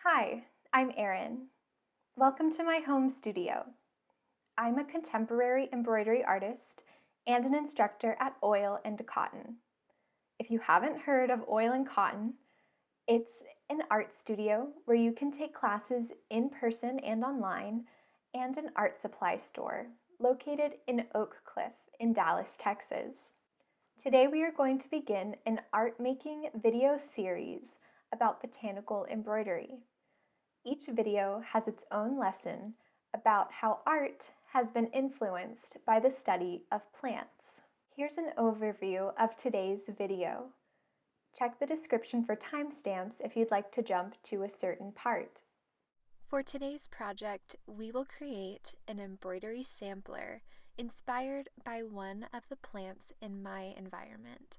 Hi, I'm Erin. Welcome to my home studio. I'm a contemporary embroidery artist and an instructor at Oil and Cotton. If you haven't heard of Oil and Cotton, it's an art studio where you can take classes in person and online, and an art supply store located in Oak Cliff in Dallas, Texas. Today we are going to begin an art making video series about botanical embroidery. Each video has its own lesson about how art has been influenced by the study of plants. Here's an overview of today's video. Check the description for timestamps if you'd like to jump to a certain part. For today's project, we will create an embroidery sampler inspired by one of the plants in my environment,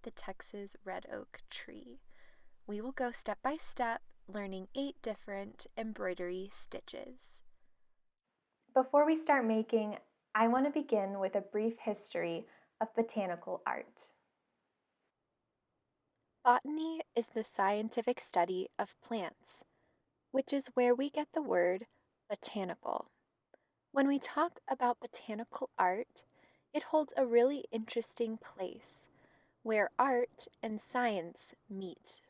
the Texas red oak tree. We will go step by step, learning 8 different embroidery stitches. Before we start making, I want to begin with a brief history of botanical art. Botany is the scientific study of plants, which is where we get the word botanical. When we talk about botanical art, it holds a really interesting place where art and science meet.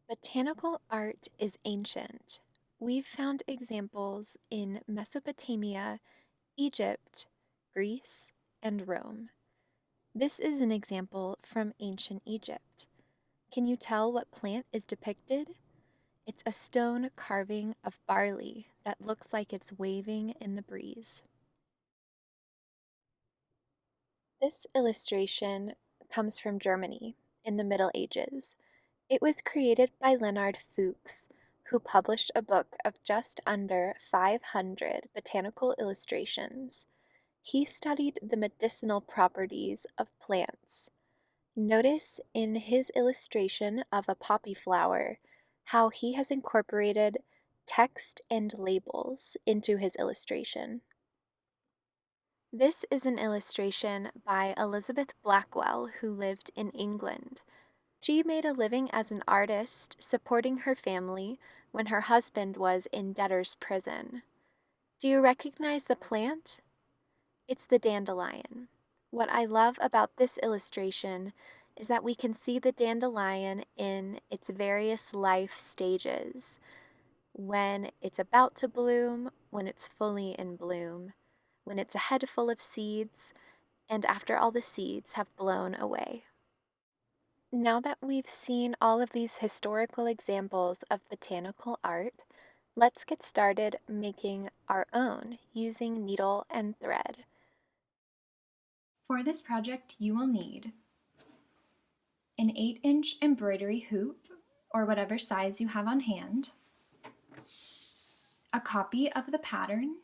Botanical art is ancient. We've found examples in Mesopotamia, Egypt, Greece, and Rome. This is an example from ancient Egypt. Can you tell what plant is depicted? It's a stone carving of barley that looks like it's waving in the breeze. This illustration comes from Germany in the Middle Ages. It was created by Leonard Fuchs, who published a book of just under 500 botanical illustrations. He studied the medicinal properties of plants. Notice in his illustration of a poppy flower how he has incorporated text and labels into his illustration. This is an illustration by Elizabeth Blackwell, who lived in England. She made a living as an artist, supporting her family when her husband was in debtor's prison. Do you recognize the plant? It's the dandelion. What I love about this illustration is that we can see the dandelion in its various life stages. When it's about to bloom, when it's fully in bloom, when it's a head full of seeds, and after all the seeds have blown away. Now that we've seen all of these historical examples of botanical art, let's get started making our own using needle and thread. For this project, you will need an 8-inch embroidery hoop, or whatever size you have on hand, a copy of the pattern,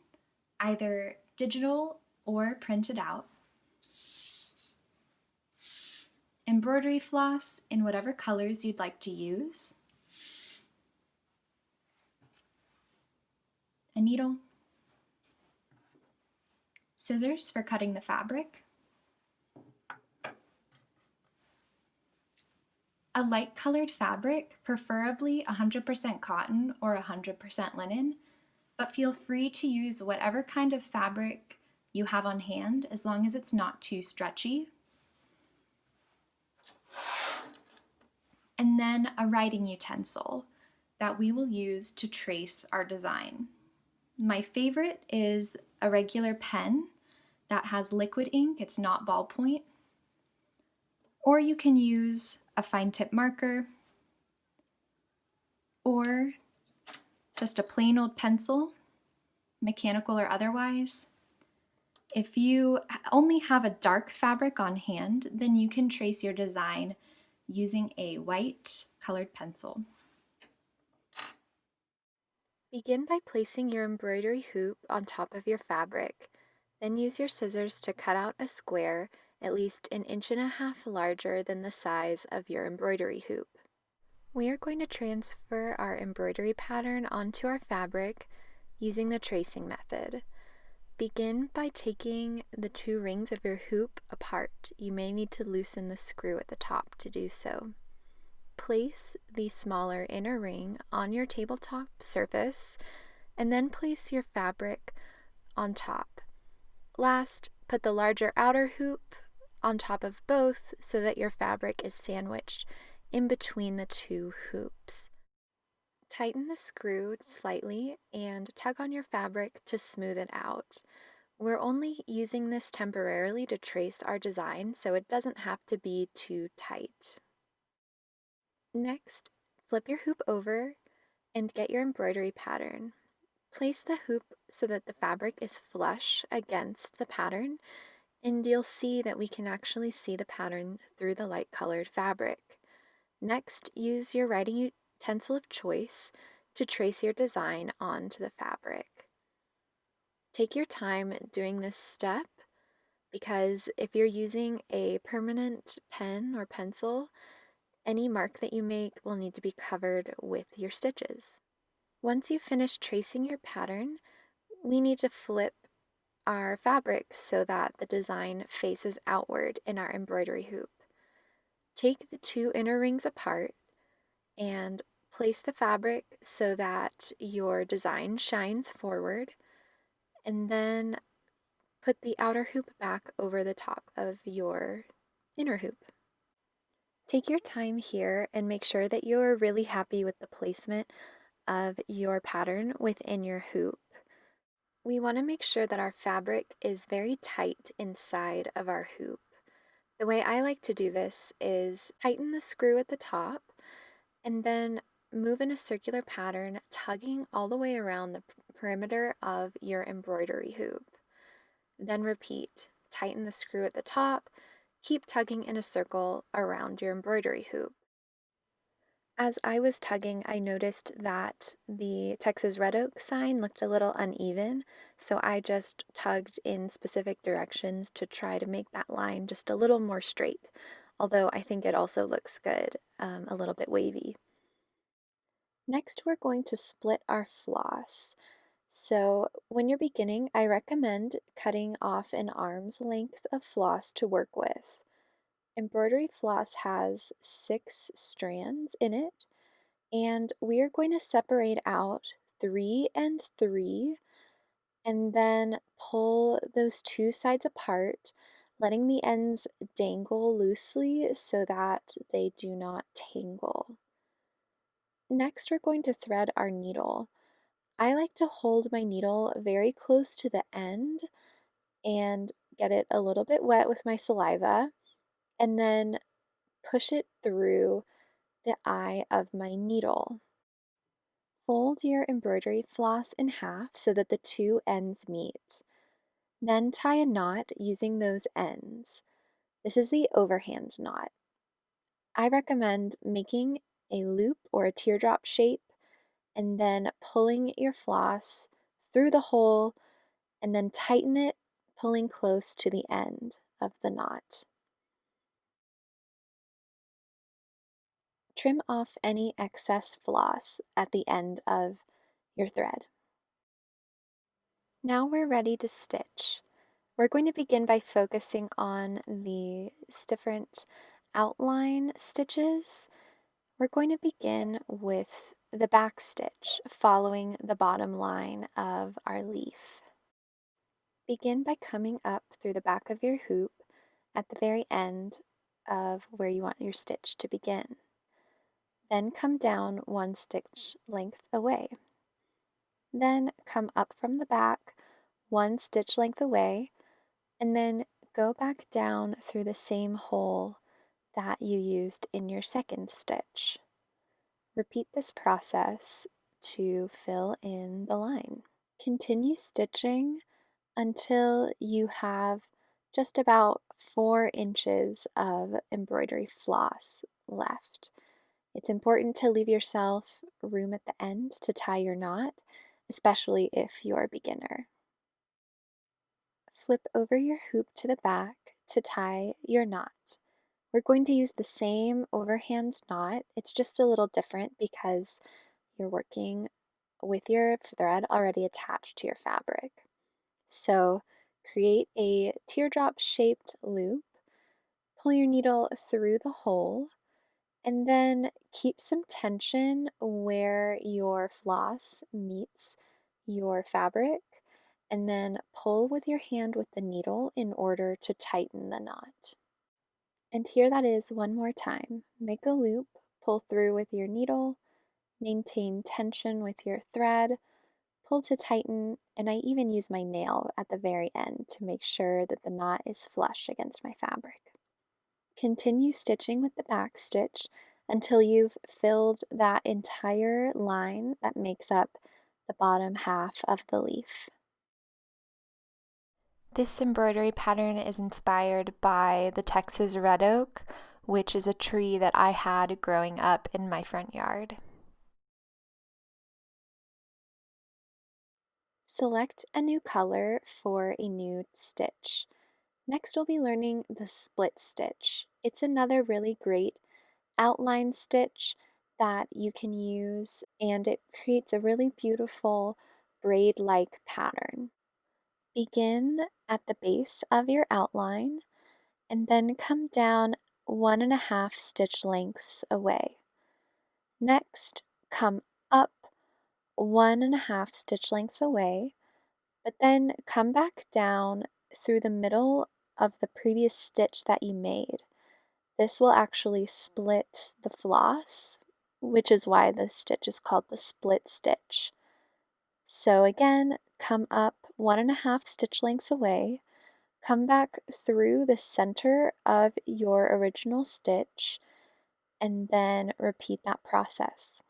either digital or printed out, embroidery floss in whatever colors you'd like to use, a needle, scissors for cutting the fabric, a light colored fabric, preferably 100% cotton or 100% linen, but feel free to use whatever kind of fabric you have on hand as long as it's not too stretchy. And then a writing utensil that we will use to trace our design. My favorite is a regular pen that has liquid ink, it's not ballpoint. Or you can use a fine tip marker or just a plain old pencil, mechanical or otherwise. If you only have a dark fabric on hand, then you can trace your design using a white colored pencil. Begin by placing your embroidery hoop on top of your fabric, then use your scissors to cut out a square at least 1.5 inches larger than the size of your embroidery hoop. We are going to transfer our embroidery pattern onto our fabric using the tracing method. Begin by taking the 2 rings of your hoop apart. You may need to loosen the screw at the top to do so. place the smaller inner ring on your tabletop surface, and then place your fabric on top. Last, put the larger outer hoop on top of both so that your fabric is sandwiched in between the two hoops. Tighten the screw slightly and tug on your fabric to smooth it out. We're only using this temporarily to trace our design, so it doesn't have to be too tight. Next, flip your hoop over and get your embroidery pattern. Place the hoop so that the fabric is flush against the pattern, and you'll see that we can actually see the pattern through the light-colored fabric. Next, use your writing utensil of choice to trace your design onto the fabric. Take your time doing this step because if you're using a permanent pen or pencil, any mark that you make will need to be covered with your stitches. Once you've finished tracing your pattern, we need to flip our fabric so that the design faces outward in our embroidery hoop. Take the two inner rings apart and place the fabric so that your design shines forward, and then put the outer hoop back over the top of your inner hoop. Take your time here and make sure that you're really happy with the placement of your pattern within your hoop. We want to make sure that our fabric is very tight inside of our hoop. The way I like to do this is tighten the screw at the top and then move in a circular pattern, tugging all the way around the perimeter of your embroidery hoop. Then repeat, tighten the screw at the top, keep tugging in a circle around your embroidery hoop. As I was tugging, I noticed that the Texas red oak sign looked a little uneven, so I just tugged in specific directions to try to make that line just a little more straight, although I think it also looks good, a little bit wavy. Next, we're going to split our floss. So when you're beginning, I recommend cutting off an arm's length of floss to work with. Embroidery floss has 6 strands in it, and we are going to separate out 3 and 3, and then pull those two sides apart, letting the ends dangle loosely so that they do not tangle. Next, we're going to thread our needle. I like to hold my needle very close to the end and get it a little bit wet with my saliva, and then push it through the eye of my needle. Fold your embroidery floss in half so that the two ends meet. Then tie a knot using those ends. This is the overhand knot. I recommend making a loop or a teardrop shape and then pulling your floss through the hole and then tighten it, pulling close to the end of the knot. Trim off any excess floss at the end of your thread. Now we're ready to stitch. We're going to begin by focusing on the different outline stitches. We're going to begin with the back stitch following the bottom line of our leaf. Begin by coming up through the back of your hoop at the very end of where you want your stitch to begin. Then come down 1 stitch length away. Then come up from the back 1 stitch length away, and then go back down through the same hole that you used in your second stitch. Repeat this process to fill in the line. Continue stitching until you have just about 4 inches of embroidery floss left. It's important to leave yourself room at the end to tie your knot, especially if you're a beginner. Flip over your hoop to the back to tie your knot. We're going to use the same overhand knot. It's just a little different because you're working with your thread already attached to your fabric. So create a teardrop shaped loop, pull your needle through the hole, And then keep some tension where your floss meets your fabric, and then pull with your hand with the needle in order to tighten the knot. And here that is one more time. Make a loop, pull through with your needle, maintain tension with your thread, pull to tighten, and I even use my nail at the very end to make sure that the knot is flush against my fabric. Continue stitching with the back stitch until you've filled that entire line that makes up the bottom half of the leaf. This embroidery pattern is inspired by the Texas red oak, which is a tree that I had growing up in my front yard. Select a new color for a new stitch. Next, we'll be learning the split stitch. It's another really great outline stitch that you can use, and it creates a really beautiful braid-like pattern. Begin at the base of your outline and then come down 1.5 stitch lengths away. Next, come up 1.5 stitch lengths away, but then come back down through the middle of the previous stitch that you made. This will actually split the floss, which is why this stitch is called the split stitch. So again, come up 1.5 stitch lengths away, come back through the center of your original stitch, and then repeat that process.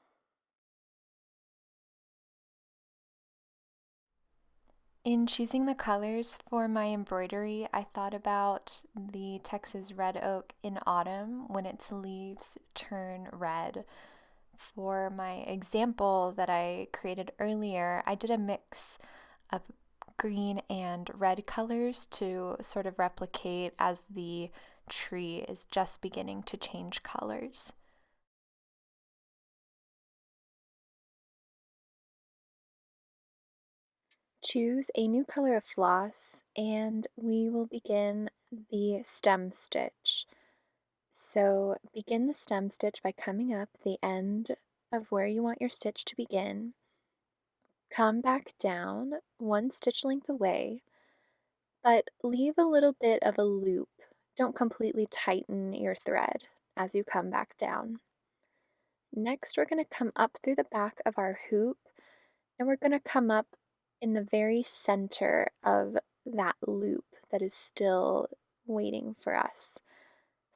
In choosing the colors for my embroidery, I thought about the Texas red oak in autumn when its leaves turn red. For my example that I created earlier, I did a mix of green and red colors to sort of replicate as the tree is just beginning to change colors. Choose a new color of floss and we will begin the stem stitch. So begin the stem stitch by coming up the end of where you want your stitch to begin. Come back down 1 stitch length away, but leave a little bit of a loop. Don't completely tighten your thread as you come back down. Next, we're going to come up through the back of our hoop, and we're going to come up in the very center of that loop that is still waiting for us.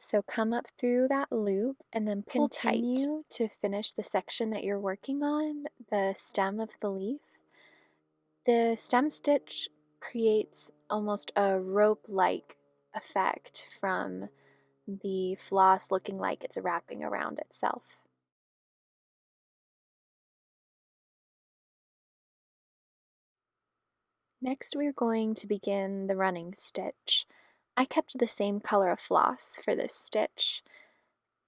So come up through that loop and then pull tight. Continue to finish the section that you're working on, the stem of the leaf. The stem stitch creates almost a rope-like effect from the floss looking like it's wrapping around itself. Next, we're going to begin the running stitch. I kept the same color of floss for this stitch,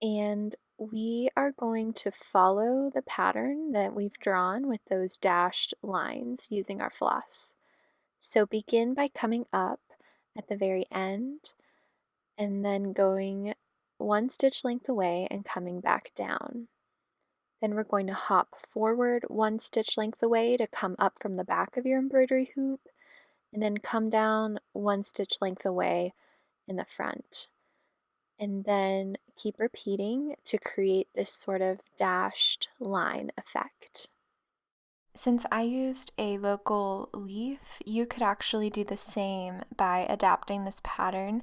and we are going to follow the pattern that we've drawn with those dashed lines using our floss. So begin by coming up at the very end and then going 1 stitch length away and coming back down. Then we're going to hop forward 1 stitch length away to come up from the back of your embroidery hoop, and then come down 1 stitch length away in the front. And then keep repeating to create this sort of dashed line effect. Since I used a local leaf, you could actually do the same by adapting this pattern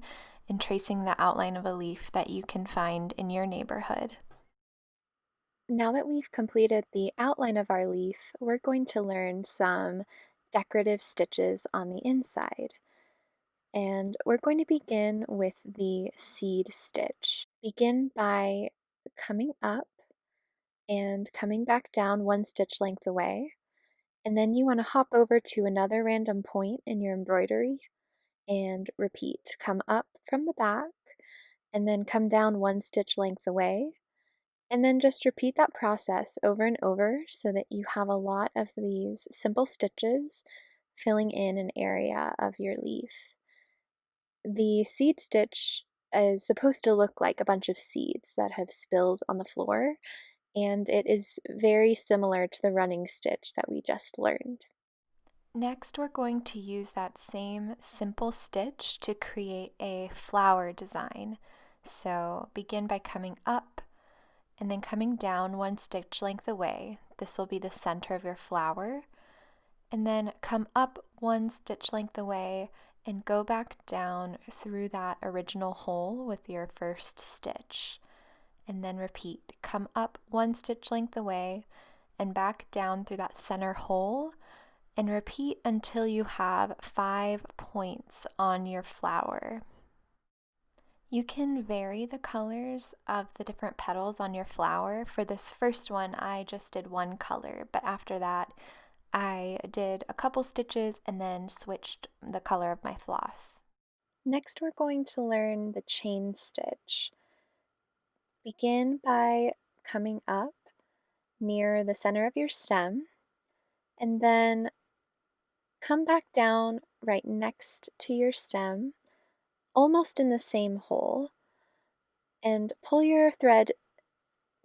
and tracing the outline of a leaf that you can find in your neighborhood. Now that we've completed the outline of our leaf, we're going to learn some decorative stitches on the inside. And we're going to begin with the seed stitch. Begin by coming up and coming back down 1 stitch length away. And then you want to hop over to another random point in your embroidery and repeat. Come up from the back and then come down 1 stitch length away. And then just repeat that process over and over so that you have a lot of these simple stitches filling in an area of your leaf. The seed stitch is supposed to look like a bunch of seeds that have spilled on the floor, and it is very similar to the running stitch that we just learned. Next, we're going to use that same simple stitch to create a flower design. So begin by coming up and then coming down one stitch length away. This will be the center of your flower. And then come up one stitch length away and go back down through that original hole with your first stitch. And then repeat. Come up one stitch length away and back down through that center hole, and repeat until you have 5 points on your flower. You can vary the colors of the different petals on your flower. For this first one, I just did one color, but after that, I did a couple stitches and then switched the color of my floss. Next, we're going to learn the chain stitch. Begin by coming up near the center of your stem, and then come back down right next to your stem, almost in the same hole, and pull your thread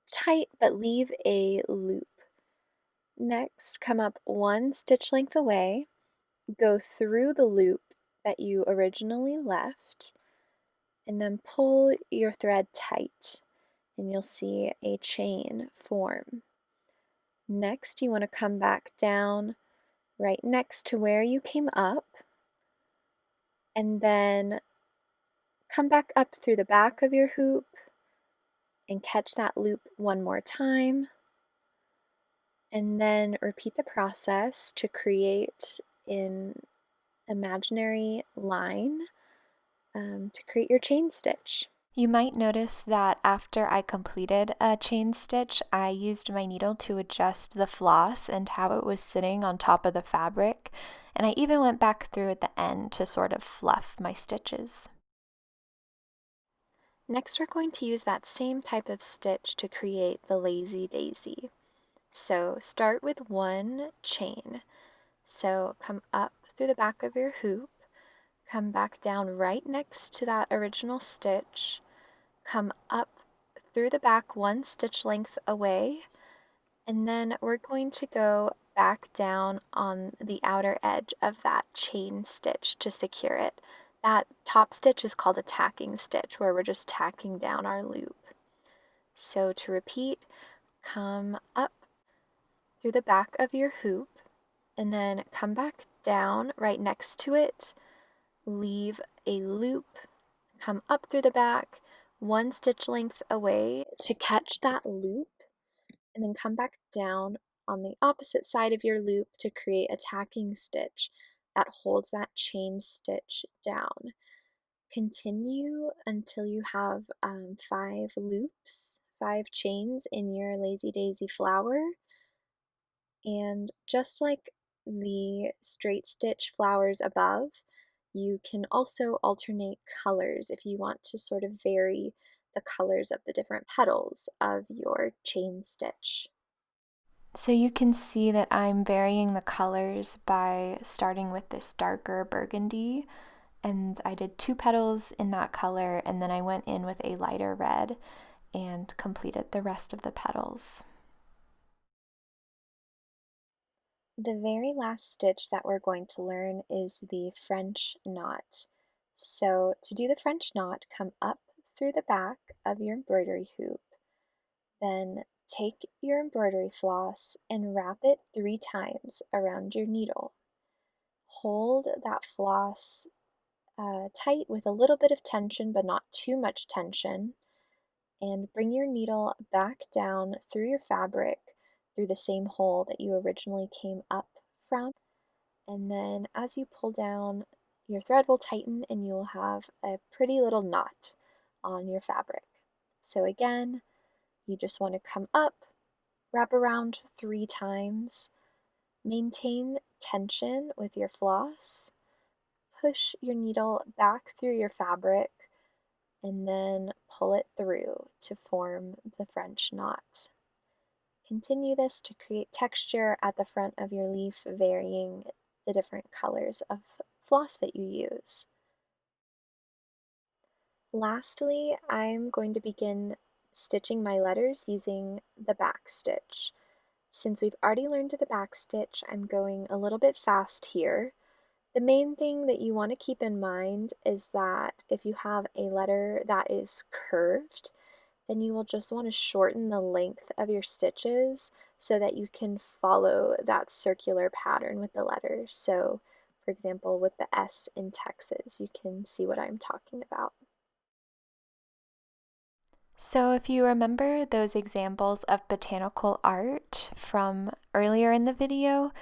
tight but leave a loop. Next, come up one stitch length away, go through the loop that you originally left, and then pull your thread tight, and you'll see a chain form. Next, you want to come back down right next to where you came up, and then come back up through the back of your hoop and catch that loop one more time, and then repeat the process to create an imaginary line to create your chain stitch. You might notice that after I completed a chain stitch, I used my needle to adjust the floss and how it was sitting on top of the fabric, and I even went back through at the end to sort of fluff my stitches. Next, we're going to use that same type of stitch to create the lazy daisy. So start with one chain. So come up through the back of your hoop, come back down right next to that original stitch, come up through the back one stitch length away, and then we're going to go back down on the outer edge of that chain stitch to secure it. That top stitch is called a tacking stitch, where we're just tacking down our loop. So to repeat, come up through the back of your hoop, and then come back down right next to it, leave a loop, come up through the back, one stitch length away to catch that loop, and then come back down on the opposite side of your loop to create a tacking stitch that holds that chain stitch down. Continue until you have 5 loops, 5 chains in your lazy daisy flower. And just like the straight stitch flowers above, you can also alternate colors if you want to sort of vary the colors of the different petals of your chain stitch. So you can see that I'm varying the colors by starting with this darker burgundy, and I did 2 petals in that color, and then I went in with a lighter red and completed the rest of the petals. The very last stitch that we're going to learn is the French knot. So to do the French knot, come up through the back of your embroidery hoop, then take your embroidery floss and wrap it 3 times around your needle. Hold that floss tight with a little bit of tension, but not too much tension, and bring your needle back down through your fabric through the same hole that you originally came up from. And then as you pull down, your thread will tighten and you will have a pretty little knot on your fabric. So again, you just want to come up, wrap around 3 times, maintain tension with your floss, push your needle back through your fabric, and then pull it through to form the French knot. Continue this to create texture at the front of your leaf, varying the different colors of floss that you use. Lastly, I'm going to begin stitching my letters using the back stitch. Since we've already learned the back stitch, I'm going a little bit fast here. The main thing that you want to keep in mind is that if you have a letter that is curved, then you will just want to shorten the length of your stitches so that you can follow that circular pattern with the letters. So, for example, with the S in Texas, you can see what I'm talking about. So, if you remember those examples of botanical art from earlier in the video,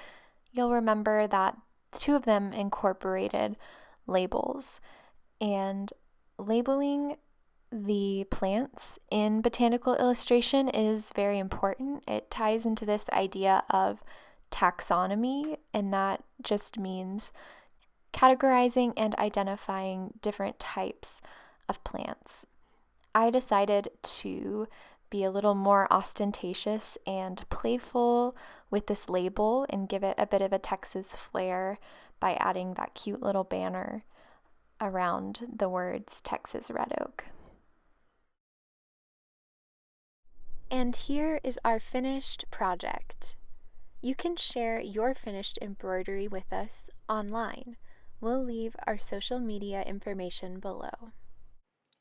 you'll remember that two of them incorporated labels. And labeling the plants in botanical illustration is very important. It ties into this idea of taxonomy, and that just means categorizing and identifying different types of plants. I decided to be a little more ostentatious and playful with this label and give it a bit of a Texas flair by adding that cute little banner around the words Texas Red Oak. And here is our finished project. You can share your finished embroidery with us online. We'll leave our social media information below.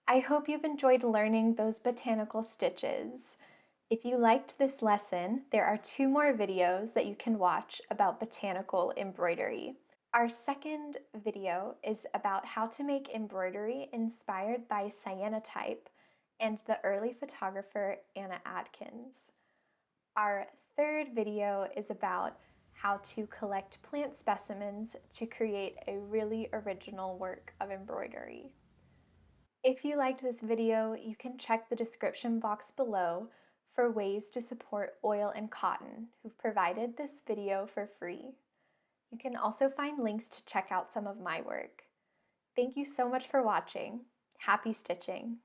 I hope you've enjoyed learning those botanical stitches. If you liked this lesson, there are 2 more videos that you can watch about botanical embroidery. Our second video is about how to make embroidery inspired by cyanotype and the early photographer Anna Adkins. Our third video is about how to collect plant specimens to create a really original work of embroidery. If you liked this video, you can check the description box below for ways to support Oil and Cotton, who've provided this video for free. You can also find links to check out some of my work. Thank you so much for watching. Happy stitching!